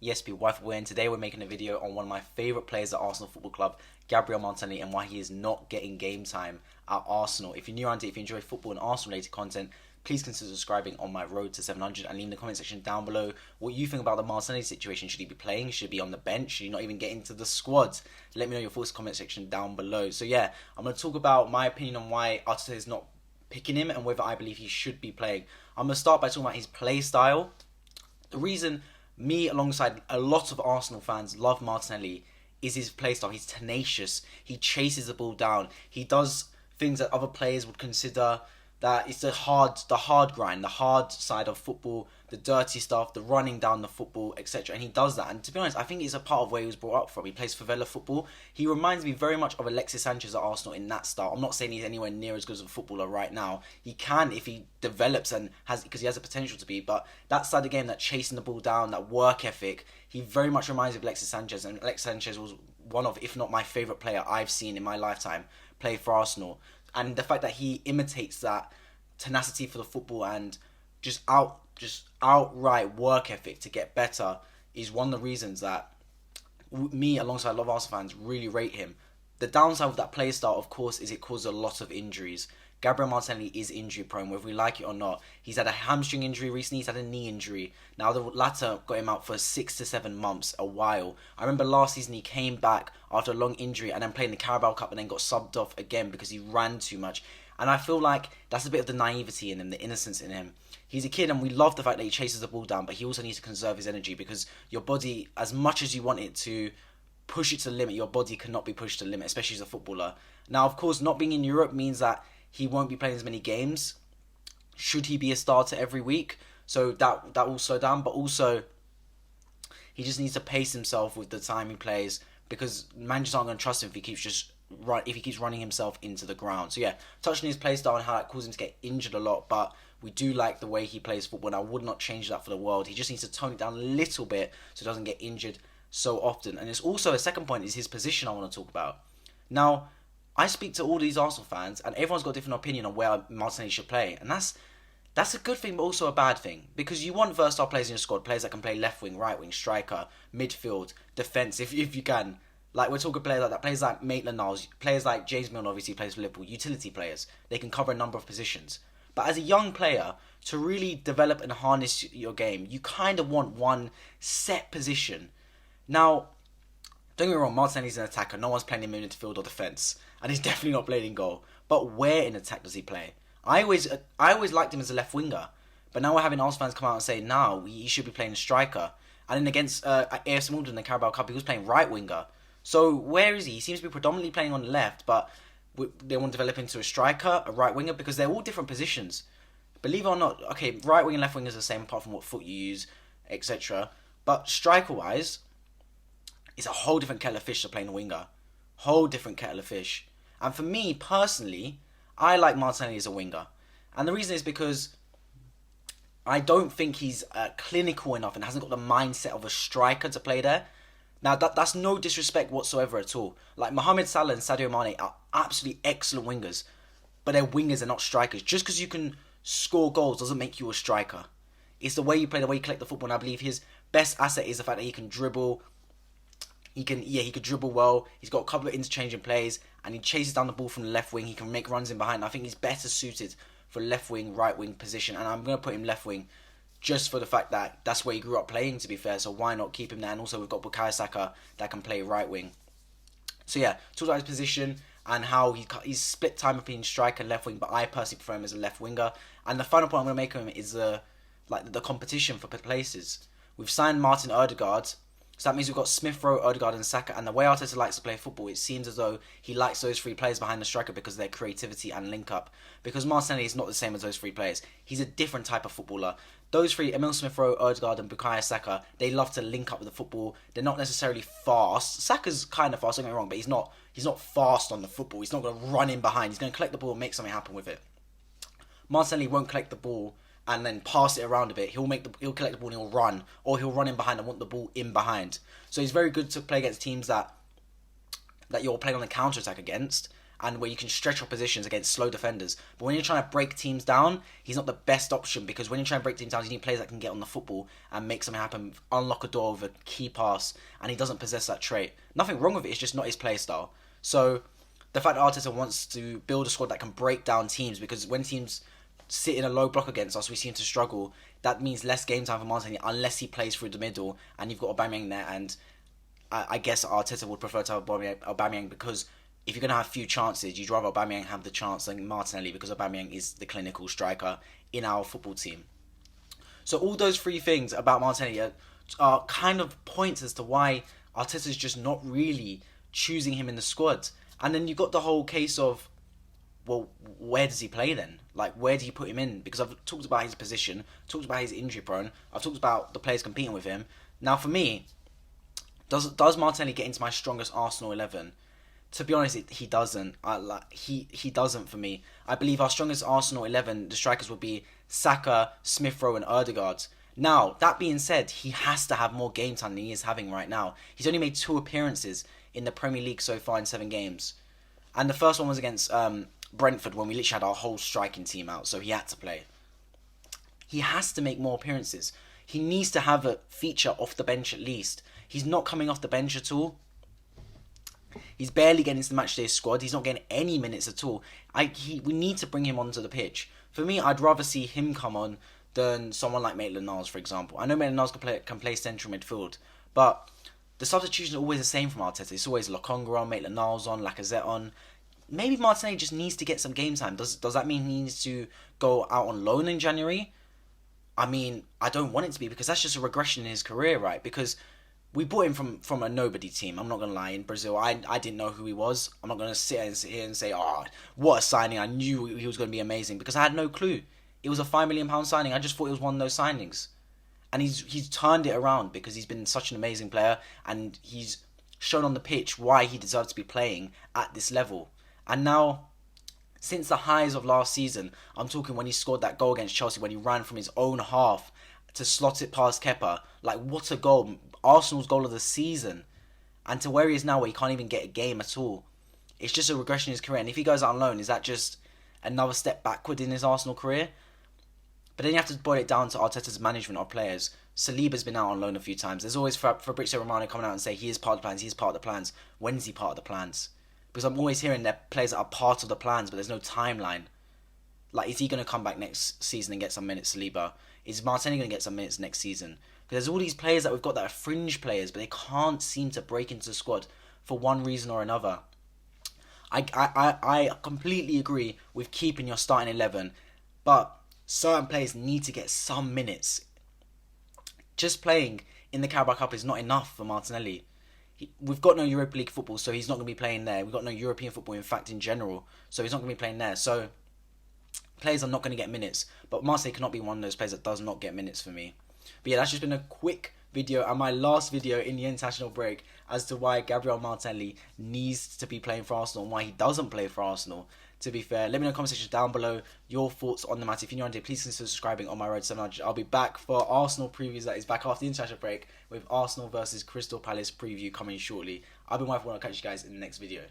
Yes, people, Wi-Fi, and today we're making a video on one of my favourite players at Arsenal Football Club, Gabriel Martinelli, and why he is not getting game time at Arsenal. If you're new around it, if you enjoy football and Arsenal-related content, please consider subscribing on my road to 700 and leave in the comment section down below what you think about the Martinelli situation. Should he be playing? Should he be on the bench? Should he not even get into the squad? Let me know your thoughts in the comment section down below. So yeah, I'm going to talk about my opinion on why Arteta is not picking him and whether I believe he should be playing. I'm going to start by talking about his play style. The reason me, alongside a lot of Arsenal fans, love Martinelli is his playstyle. He's tenacious. He chases the ball down. He does things that other players would consider that it's the hard grind, the hard side of football, the dirty stuff, the running down the football, etc. And he does that. And to be honest, I think it's a part of where he was brought up from. He plays favela football. He reminds me very much of Alexis Sanchez at Arsenal in that style. I'm not saying he's anywhere near as good as a footballer right now. He can if he develops and has, because he has the potential to be. But that side of the game, that chasing the ball down, that work ethic, he very much reminds me of Alexis Sanchez. And Alexis Sanchez was one of, if not my favourite player I've seen in my lifetime play for Arsenal. And the fact that he imitates that tenacity for the football and just outright work ethic to get better is one of the reasons that me, alongside a lot of Arsenal fans, really rate him. The downside of that play style, of course, is it causes a lot of injuries. Gabriel Martinelli is injury prone, whether we like it or not. He's had a hamstring injury recently, he's had a knee injury. Now the latter got him out for 6 to 7 months, a while. I remember last season he came back after a long injury and then played in the Carabao Cup and then got subbed off again because he ran too much. And I feel like that's a bit of the naivety in him, the innocence in him. He's a kid and we love the fact that he chases the ball down, but he also needs to conserve his energy because your body, as much as you want it to push it to the limit, your body cannot be pushed to the limit, especially as a footballer. Now, of course, not being in Europe means that he won't be playing as many games. Should he be a starter every week? So that will slow down, but also he just needs to pace himself with the time he plays because managers aren't going to trust him if he keeps running himself into the ground. So yeah, touching his play style and how it caused him to get injured a lot, but we do like the way he plays football and I would not change that for the world. He just needs to tone it down a little bit so he doesn't get injured so often. And it's also a second point is his position I want to talk about. Now, I speak to all these Arsenal fans and everyone's got a different opinion on where Martinelli should play. And that's a good thing but also a bad thing because you want versatile players in your squad, players that can play left wing, right wing, striker, midfield, defence if you can. Like, we're talking players like that, players like Maitland-Niles, players like James Milner obviously plays for Liverpool, utility players. They can cover a number of positions. But as a young player, to really develop and harness your game, you kind of want one set position. Now, don't get me wrong, Martinelli's an attacker. No one's playing him in midfield or defence. And he's definitely not playing in goal. But where in attack does he play? I always liked him as a left winger. But now we're having Arsenal fans come out and say, no, he should be playing striker. And then against AFC Wimbledon in the Carabao Cup, he was playing right winger. So where is he? He seems to be predominantly playing on the left, but they want to develop into a striker, a right winger, because they're all different positions. Believe it or not, okay, right wing and left wing is the same apart from what foot you use, etc. But striker-wise, it's a whole different kettle of fish to playing a winger. Whole different kettle of fish. And for me, personally, I like Martinelli as a winger. And the reason is because I don't think he's clinical enough and hasn't got the mindset of a striker to play there. Now, that's no disrespect whatsoever at all. Like, Mohamed Salah and Sadio Mane are absolutely excellent wingers. But they're wingers and not strikers. Just because you can score goals doesn't make you a striker. It's the way you play, the way you collect the football. And I believe his best asset is the fact that he can dribble. He could dribble well. He's got a couple of interchanging plays. And he chases down the ball from the left wing. He can make runs in behind. I think he's better suited for left wing, right wing position. And I'm going to put him left wing just for the fact that that's where he grew up playing, to be fair. So why not keep him there? And also we've got Bukayo Saka that can play right wing. So yeah, talk about his position and how he's split time between striker and left wing, but I personally prefer him as a left winger. And the final point I'm going to make of him is the competition for places. We've signed Martin Odegaard, so that means we've got Smith Rowe, Odegaard and Saka. And the way Arteta likes to play football, it seems as though he likes those three players behind the striker because of their creativity and link up. Because Martinelli is not the same as those three players. He's a different type of footballer. Those three, Emil Smith Rowe, Odegaard and Bukayo Saka, they love to link up with the football. They're not necessarily fast. Saka's kind of fast, don't get me wrong, but he's not fast on the football. He's not going to run in behind. He's going to collect the ball and make something happen with it. Martinelli won't collect the ball and then pass it around a bit. He'll collect the ball and he'll run, or he'll run in behind and want the ball in behind. So he's very good to play against teams that you're playing on the counter attack against, and where you can stretch oppositions against slow defenders. But when you're trying to break teams down, he's not the best option, because when you're trying to break teams down, you need players that can get on the football and make something happen, unlock a door with a key pass, and he doesn't possess that trait. Nothing wrong with it, it's just not his play style. So the fact that Arteta wants to build a squad that can break down teams, because when teams sit in a low block against us, we seem to struggle. That means less game time for Martinelli unless he plays through the middle, and you've got Aubameyang there, and I guess Arteta would prefer to have Aubameyang, because if you're going to have few chances, you'd rather Aubameyang have the chance than Martinelli, because Aubameyang is the clinical striker in our football team. So all those three things about Martinelli are kind of points as to why Arteta's just not really choosing him in the squad. And then you've got the whole case of, well, where does he play then? Like, where do you put him in? Because I've talked about his position, talked about his injury prone, I've talked about the players competing with him. Now for me, does Martinelli get into my strongest Arsenal 11? To be honest, he doesn't. He doesn't for me. I believe our strongest Arsenal 11, the strikers would be Saka, Smith Rowe and Ødegaard. Now, that being said, he has to have more game time than he is having right now. He's only made 2 appearances in the Premier League so far in 7 games. And the first one was against Brentford, when we literally had our whole striking team out, so he had to play. He has to make more appearances. He needs to have a feature off the bench at least. He's not coming off the bench at all. He's barely getting into the matchday squad. He's not getting any minutes at all. We need to bring him onto the pitch. For me, I'd rather see him come on than someone like Maitland-Niles, for example. I know Maitland-Niles can play central midfield, but the substitutions are always the same from Arteta. It's always Lokonga on, Maitland-Niles on, Lacazette on. Maybe Martinelli just needs to get some game time. Does that mean he needs to go out on loan in January? I mean, I don't want it to be, because that's just a regression in his career, right? Because we bought him from a nobody team. I'm not going to lie. In Brazil, I didn't know who he was. I'm not going to sit here and say, oh, what a signing. I knew he was going to be amazing, because I had no clue. It was a £5 million signing. I just thought it was one of those signings. And he's turned it around, because he's been such an amazing player, and he's shown on the pitch why he deserves to be playing at this level. And now, since the highs of last season, I'm talking when he scored that goal against Chelsea, when he ran from his own half to slot it past Kepa. Like, what a goal. Arsenal's goal of the season. And to where he is now, where he can't even get a game at all. It's just a regression in his career. And if he goes out on loan, is that just another step backward in his Arsenal career? But then you have to boil it down to Arteta's management of players. Saliba's been out on loan a few times. There's always Fabrizio Romano coming out and say he is part of the plans, he is part of the plans. When is he part of the plans? Because I'm always hearing that players that are part of the plans, but there's no timeline. Like, is he going to come back next season and get some minutes, Saliba? Is Martinelli going to get some minutes next season? Because there's all these players that we've got that are fringe players, but they can't seem to break into the squad for one reason or another. I completely agree with keeping your starting 11, but certain players need to get some minutes. Just playing in the Carabao Cup is not enough for Martinelli. We've got no Europa League football, so he's not going to be playing there. We've got no European football, in fact, in general, so he's not going to be playing there. So players are not going to get minutes, but Marseille cannot be one of those players that does not get minutes for me. But yeah, that's just been a quick video and my last video in the international break as to why Gabriel Martinelli needs to be playing for Arsenal and why he doesn't play for Arsenal. To be fair, let me know in the comment section down below your thoughts on the matter. If you're new on here, please consider subscribing on my road to 700. I'll be back for Arsenal previews, that is back after the international break, with Arsenal versus Crystal Palace preview coming shortly. I've been Wife, and I'll catch you guys in the next video.